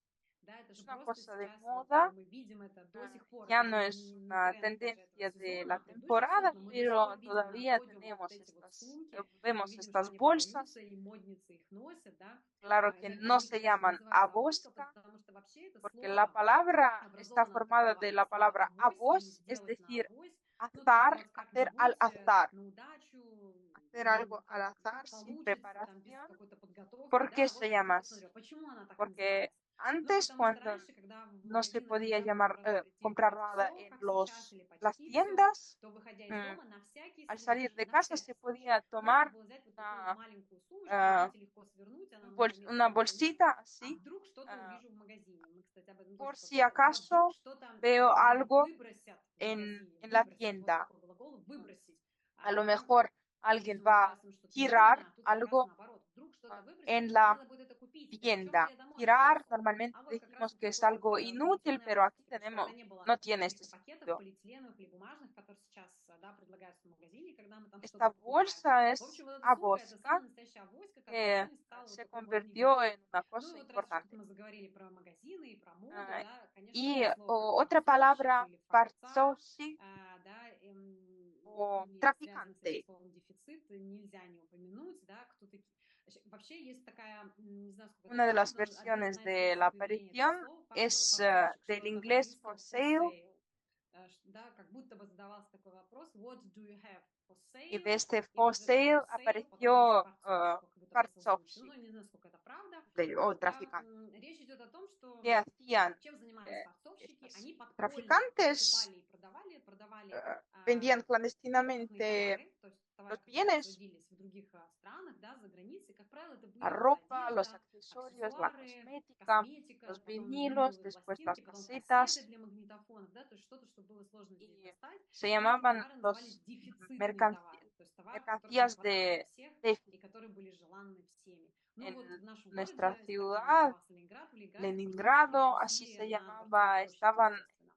Да, это же Es una просто cosa de сейчас вот moda. мы видим это до сих пор. Ya Это no уже es не una тренд даже этого tendencia de сезона, la а предыдущих сезонов, temporada, но мы до сих pero пор видим на todavía подиумах вот tenemos эти вот estas, сумки. Мы vemos видим, что estas они bolsas. продаются, и модницы их носят, да. Claro que no Они, se конечно, llaman называются авоська, abosca, потому что вообще это porque la слово palabra está образовано от formada такого de от la слова palabra авось или avos, es сделать на decir, авось. Ну, то есть azar, вот hacer al как-нибудь azar, на удачу, hacer algo al как azar sin получится, там, без preparación. какой-то подготовки, ¿Por qué да, se авоська. llama Кто-то así? посмотрел, почему она так Porque называется? Ну, antes, потому что cuando раньше, когда в no se магазинах podía нельзя было llamar, прийти и comprar купить nada все, en как сейчас, или las почти все, tiendas, то, выходя из mm, дома, на всякий al salir случай, de на casa всякий se случай, podía надо tomar было взять вот такую вот una, маленькую сумочку, ah, можете легко свернуть, она на место una ручки нет, bolsita а así, вдруг что-то ah, увижу в магазине. Мы, кстати, об этом тоже por si поговорим, да, вдруг acaso что-то veo algo выбросят в магазине, en la выбросить, вот tienda. такой глагол, выбросить. A lo Да? mejor Если alguien мы va a выбрасываем что-то tirar ненужное, а тут как раз algo наоборот. Вдруг что-то выбросят, en и la надо будет это купить. И причем tienda. я домой Tirar, принесу. normalmente А вот как decimos раз-таки que es такой вот algo inútil, плетеной pero aquí авоськи. Причем тогда tenemos, не было no tiene este каких-то пакетов sentido. полиэтиленовых или бумажных, которые сейчас, да, предлагаются в магазине, когда мы там Esta что-то покупаем. bolsa В es общем, вот эта сумка — это abosca, самая настоящая авоська, которая que сегодня стала вот se такой модной вещью. convirtió en una Ну и cosa вот раз уж тут importante. мы заговорили про магазины и про моду, Ah, да, конечно, y такое слово, как otra фарцовщик palabra, или фарца, farzossi да, o или связанный с этим traficante. словом дефицит, нельзя не упомянуть, да, кто такие. Вообще есть такая, не знаю, сколько это Una de las правда, но versiones одна из de версий la появления этого aparición слова es фарцовщик, что del от inglés for английского for sale sale, да, как будто бы задавался такой вопрос, what do you have for y de sale? este И for вот в этом sale for sale потом есть apareció фарцовщик, как будто бы созвучно. farzossi Ну, не знаю, сколько это правда. o Да, traficante. речь идет о том, что Que hacían чем занимались фартовщики? estos Они подпольно traficantes, покупали и продавали vendían импортные clandestinamente товары, то есть товары, los которые bienes, производились в других странах, да, за границей. Как правило, это la были вот ropa, los одежда, accesorios, la аксессуары, cosmética, косметика, los потом vinilos, виниловые después пластинки, las потом кассеты casetas для магнитофонов, да, то есть что-то, что было сложно здесь y достать. se И эти llamaban товары назывались los дефицитные товары, то есть товары, которых не mercancías хватало на de всех déficit. и которые были желанны всеми. Ну En вот в нашем nuestra городе, так как ciudad, назывался Ленинград, в Ленинграде фартовщики Leningrado, así тусили se на Дворцовой llamaba, площади, estaban естественно,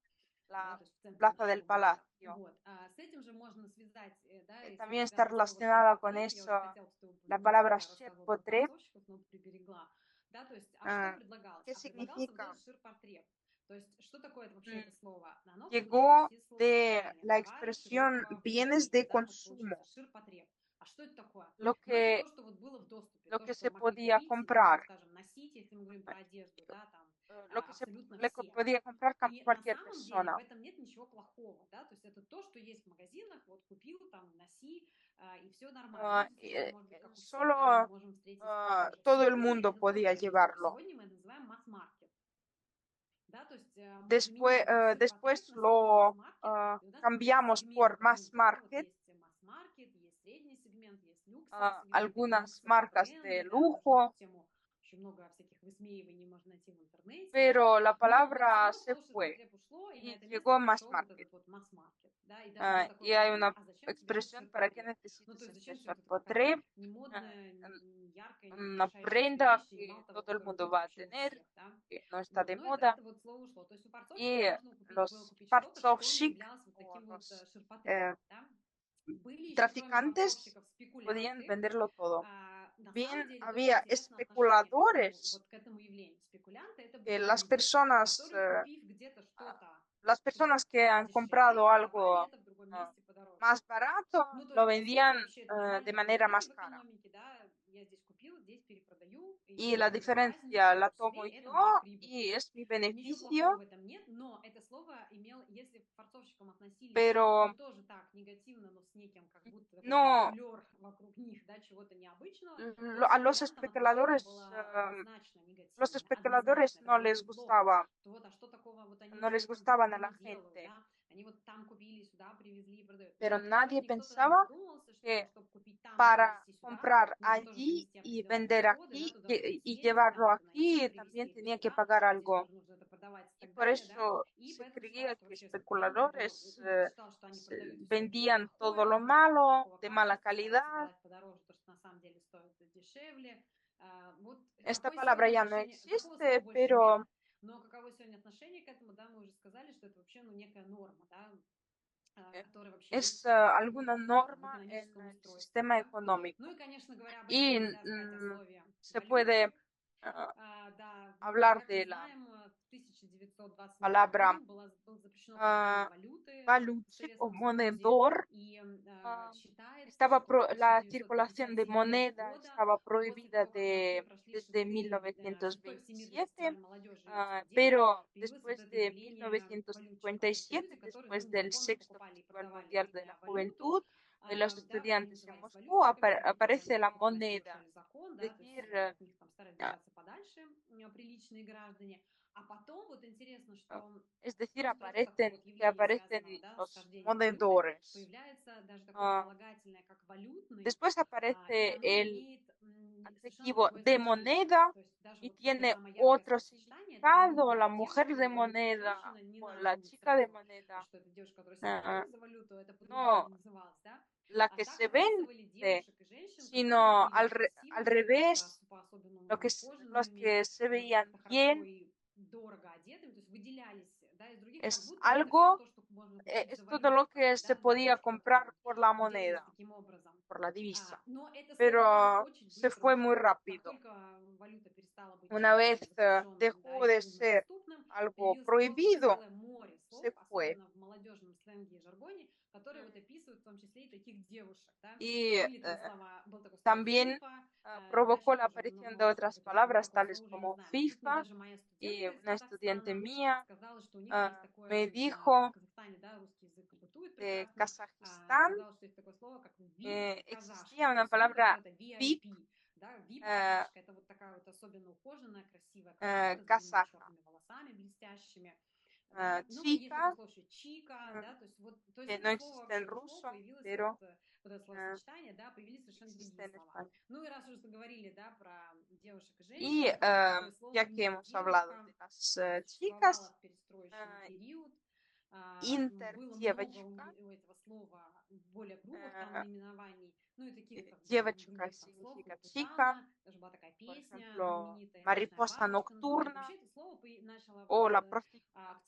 да, la то есть в центре Plaza del нашего города. Palacio. Вот. А с этим же можно связать, да, и с этим También está связано слово relacionada con ширпотреб. Я eso очень хотела тут la упомянуть, palabra когда я рассказывала про Sherpotreb. фарцовщиков, но приберегла. Да, то есть, а что предлагалось? ¿Qué А предлагался вот significa? этот ширпотреб. То есть, что такое это вообще это слово? Оно получилось Llegó из de словосочетания la товары expresión широкого bienes de употребления, да, вот получился consumo, ширпотреб. А что это такое? lo Ну, это que, то, что вот было в доступе, lo то, que что se могли podía купить и там, comprar, скажем, носить, если мы говорим про одежду, да, там lo que se абсолютно le все. podía comprar И на cualquier самом деле в persona. этом нет ничего плохого, да, то есть это то, что есть в магазинах, вот купил, там, носи, и все нормально. Ну, действительно, может быть, как у всех, да, мы Solo можем встретить похожее. todo el Сегодня mundo это другое podía слово. llevarlo. Сегодня мы это называем масс-маркет. Да, то есть мы заменили Después, вот этот ширпотреб después на слово lo масс-маркет, и у нас появились cambiamos por сегменты mass рынка, да, вот market. есть масс-маркет, есть средний сегмент, есть люксовый сегмент, есть Algunas люксовые marcas de бренды, да, тоже на эту lujo, тему pero la palabra se fue y llegó a mass market. Y hay una expresión para qué necesitas este ширпотреб, una prenda que todo el mundo va a tener, que no está de moda. Y los фартовщик o los traficantes podían venderlo todo. Bien, había especuladores, que las personas que han comprado algo más barato lo vendían de manera más cara. Y la diferencia la tomo yo y es mi beneficio, pero no a los especuladores no les gustaban a la gente, pero nadie pensaba que para comprar allí y vender aquí y llevarlo aquí también tenía que pagar algo. Y por eso se creía que especuladores vendían todo lo malo, de mala calidad. Esta palabra ya no existe, pero es alguna norma en el sistema económico. Y se puede hablar de la palabra валютчик o monedor. La circulación de moneda estaba prohibida desde 1927, pero después de 1957, después del sexto Festival Mundial de la Juventud de los estudiantes en Moscú, aparece la moneda. Es decir, aparecen los monedores. Después aparece el adjetivo de moneda y tiene otro significado, la mujer de moneda o la chica de moneda. No la que se vende, sino al revés, los que se veían bien. Es todo lo que se podía comprar por la moneda, por la divisa, pero se fue muy rápido. Una vez dejó de ser algo prohibido, se fue. Y también provocó la aparición de otras palabras tales como FIFA, y una estudiante mía me dijo de Kazajistán existía una palabra VIP kazaja, chica, que no existe en ruso, pero existe en español. Y ya que hemos hablado de las chicas, интердевочка. Девочка significa chica, por ejemplo, mariposa nocturna o la prostituta.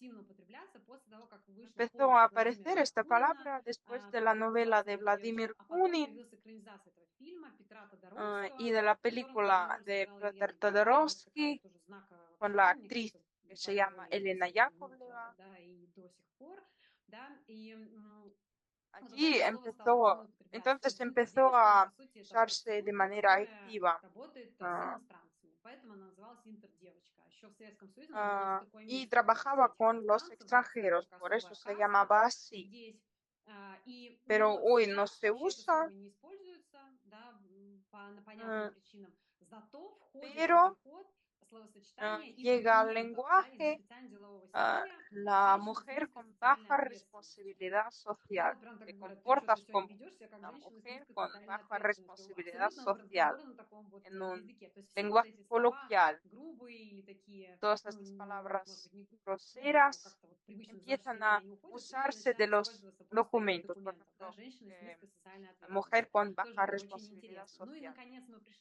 Empezó a aparecer esta palabra después de la novela de Vladimir Kunin y de la película de Piotr Todorovsky con la actriz que se llama Elena Yakovleva. Allí entonces empezó a usarse de manera activa. Y trabajaba con los extranjeros, por eso se llamaba así. Pero hoy no se usa. Pero llega al lenguaje la mujer con baja responsabilidad social. Te comportas como una mujer con baja responsabilidad social en un lenguaje coloquial. Todas estas palabras groseras empiezan a usarse de los documentos, por ejemplo, mujer con baja responsabilidad social.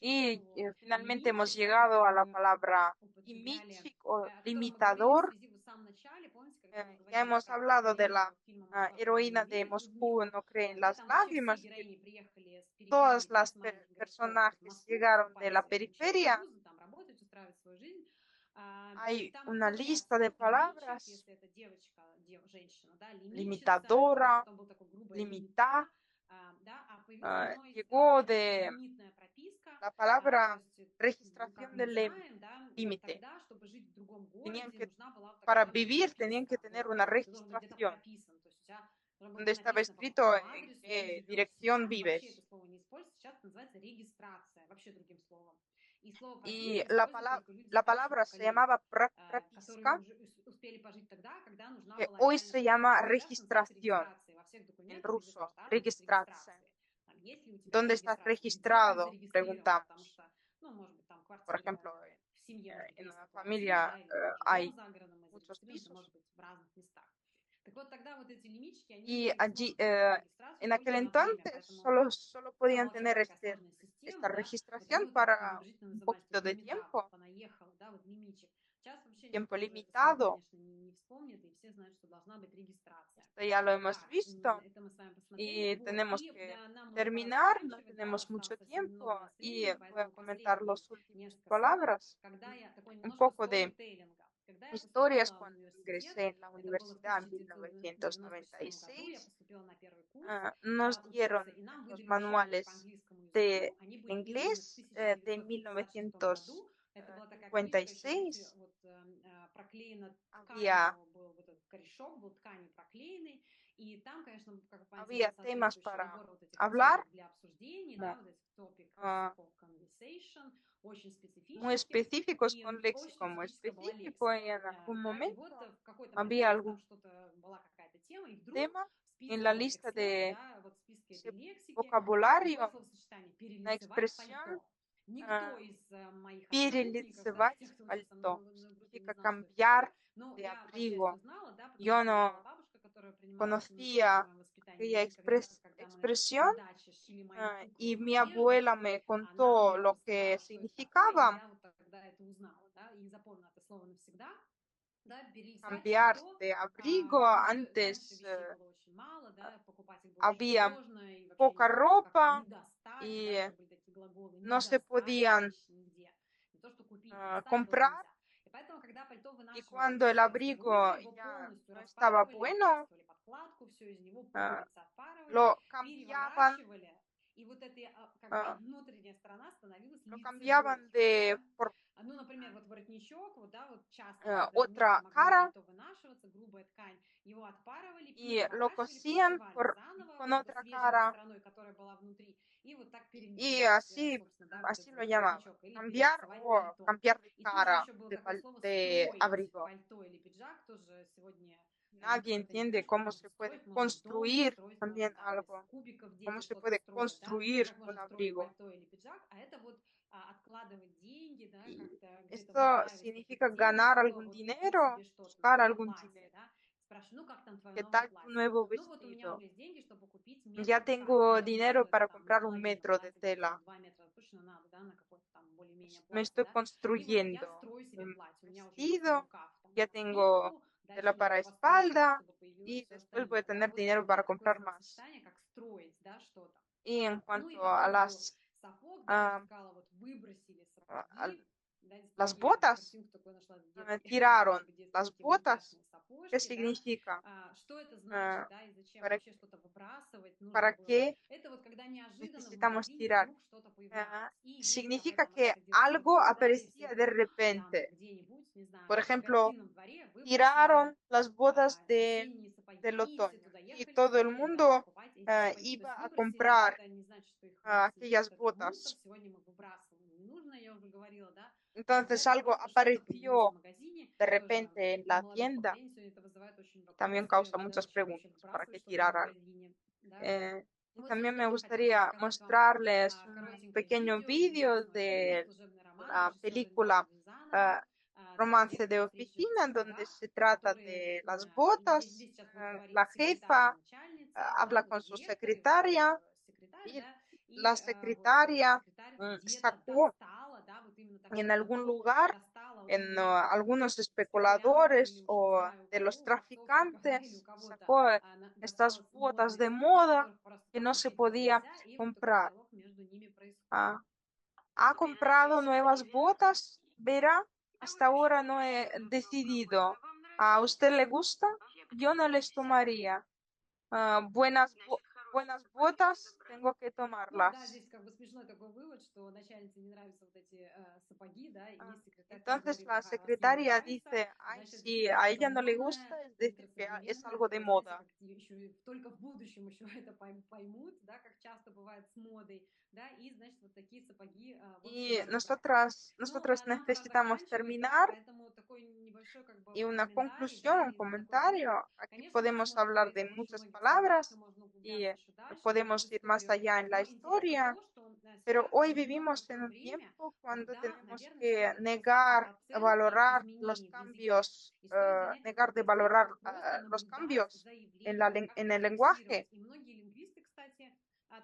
Y finalmente hemos llegado a la palabra imítico o limitador. Ya hemos hablado de la heroína de Moscú no cree en las lágrimas, que todas las personajes llegaron de la periferia. Hay una lista de palabras: limitadora, limitar. Llegó de la palabra registración del límite. Para vivir tenían que tener una registración donde estaba escrito en qué dirección vives. Y la palabra se llamaba prapiska, que hoy se llama registración en ruso, registrarse. ¿Dónde estás registrado? Preguntamos. Por ejemplo, en una familia hay muchos pisos. Y allí, en aquel entonces, solo podían tener esta registración para un poquito de tiempo limitado. Esto ya lo hemos visto y tenemos que terminar, no tenemos mucho tiempo y voy a comentar las últimas palabras, un poco de historias cuando ingresé en la universidad en 1996. Nos dieron los manuales de inglés de 1956. Había temas para hablar muy específicos, con léxico muy específico, y en algún momento había algún tema en la lista de vocabulario, una expresión, перелицевать пальто, significa cambiar de abrigo. Yo no conocía aquella expresión y mi abuela me contó lo que significaba. Cambiar de abrigo. Antes había poca ropa y no se podían comprar. Y cuando el abrigo ya no estaba bueno, lo cambiaban. Lo cambiaban de por otra cara y lo cosían con otra cara y así lo llamaban, cambiar o cambiar de cara de abrigo. Nadie entiende cómo se puede construir también algo, cómo se puede construir un abrigo. Y esto significa ganar algún dinero, buscar algún dinero. ¿Qué tal tu nuevo vestido? Ya tengo dinero para comprar 1 metro de tela. Me estoy construyendo un vestido, ya tengo tela para espalda y después voy a tener dinero para comprar más. Y en cuanto a las botas, tiraron las botas. ¿Qué significa? ¿Para qué necesitamos tirar? Significa que algo aparecía de repente. Por ejemplo, tiraron las botas del otoño y todo el mundo iba a comprar aquellas botas. Entonces algo apareció de repente en la tienda, también causa muchas preguntas para que tirar algo. Y también me gustaría mostrarles un pequeño vídeo de la película eh, Romance de Oficina, donde se trata de las botas. La jefa habla con su secretaria y la secretaria sacó en algún lugar en algunos especuladores o de los traficantes, sacó estas botas de moda que no se podía comprar. ¿Ha comprado nuevas botas? Verá, hasta ahora no he decidido. ¿A usted le gusta? Yo no les tomaría. Buenas botas, tengo que Ну да, tomarlas. здесь как бы смешной такой вывод, что начальнице не нравятся вот эти сапоги, да, и секретарь там Entonces говорит, la ага, раз не secretaria нравится, dice, ay, значит, si действительно a что-то ella no le модное, gusta, es decir que es ультрасовременное, algo de такое, знаете, moda. как еще только в будущем еще это поймут, да, как часто бывает с модой, да, и, значит, вот такие сапоги вовсе Y не выбирает. Ну, nosotras нам пора necesitamos заканчивать, да, terminar поэтому такой небольшой как бы y вот una комментарий, да, conclusión, un или такой comentario. вывод. Aquí Конечно, у нас podemos можно hablar говорить de об очень muchas многих цветах, и palabras можно y углубляться еще дальше, да, вот в podemos ir más историю, allá en la но интересно historia, то, что pero сейчас hoy мы живем в vivimos такое en un время, tiempo cuando когда, tenemos наверное, que что-то касается negar, оценки valorar los изменений в языке. cambios, И стоит занять такую negar de valorar позицию, просто los наблюдать cambios за явлением, en как-то el фиксировать. lenguaje. И многие лингвисты, кстати,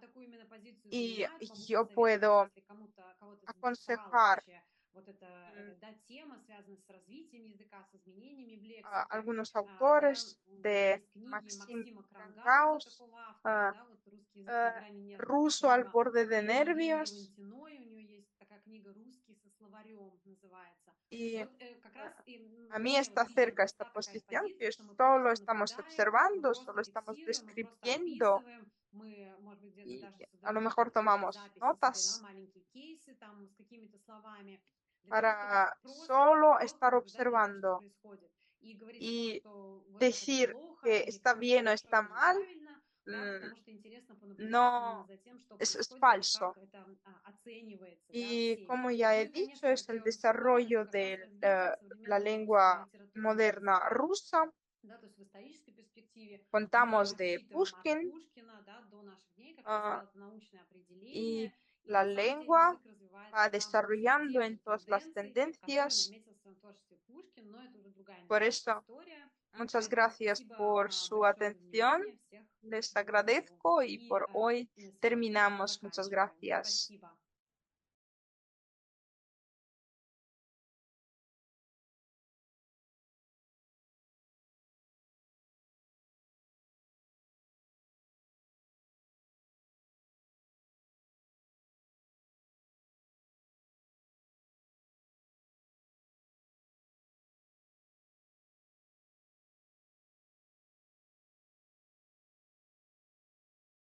такую именно позицию Y занимают, кому-то yo советуются, puedo если кого-то заинтересовала aconsejar вообще вот эта mm, да, тема, связанная с развитием языка, с изменениями в a лексике. algunos Да, autores de есть книги Maxim Максима Крангауза, Krangaus, такого автора, ah, да, вот «Русский язык на грани нервного ruso al срыва», borde de или Елены nervios Левантиной, у нее есть такая книга «Русский со словарем» называется. y Вот как раз и a mí мне вот está лично cerca esta близка такая posición позиция, que что мы solo просто estamos наблюдаем, мы observando, просто solo estamos фиксируем, мы просто describiendo описываем, мы, может быть, где-то y даже a lo создаем mejor какие-то tomamos записи себе, да, notas маленькие кейсы там с какими-то словами, для того, чтобы para просто, solo просто estar наблюдать за тем, что observando происходит. И говорить о том, y что вот это decir плохо que или está как это bien o хорошо está или mal, неправильно, да, mm, потому что интересно понаблюдать именно no за тем, что es происходит и как falso. это оценивается, да, Y всеми. como ya Ну he и, dicho, конечно, es как el я уже сказала, это desarrollo как раз de развитие la современной русской lengua литературы и moderna языка, rusa. да, то есть в исторической перспективе мы Contamos de отсчитываем от Pushkin, Пушкина, да, до наших дней, как я ah, сказала, это научное определение, y и la на самом деле lengua язык va развивается в рамках desarrollando тех en же todas las тенденций, которые tendencias. наметил в своем творчестве Пушкин, но это уже другая Por немножечко eso, история. muchas Поэтому gracias спасибо por su большое за atención. внимание, всех Les благодарю. agradezco y И por hoy сегодня terminamos. Muchas заканчиваем. gracias. Спасибо.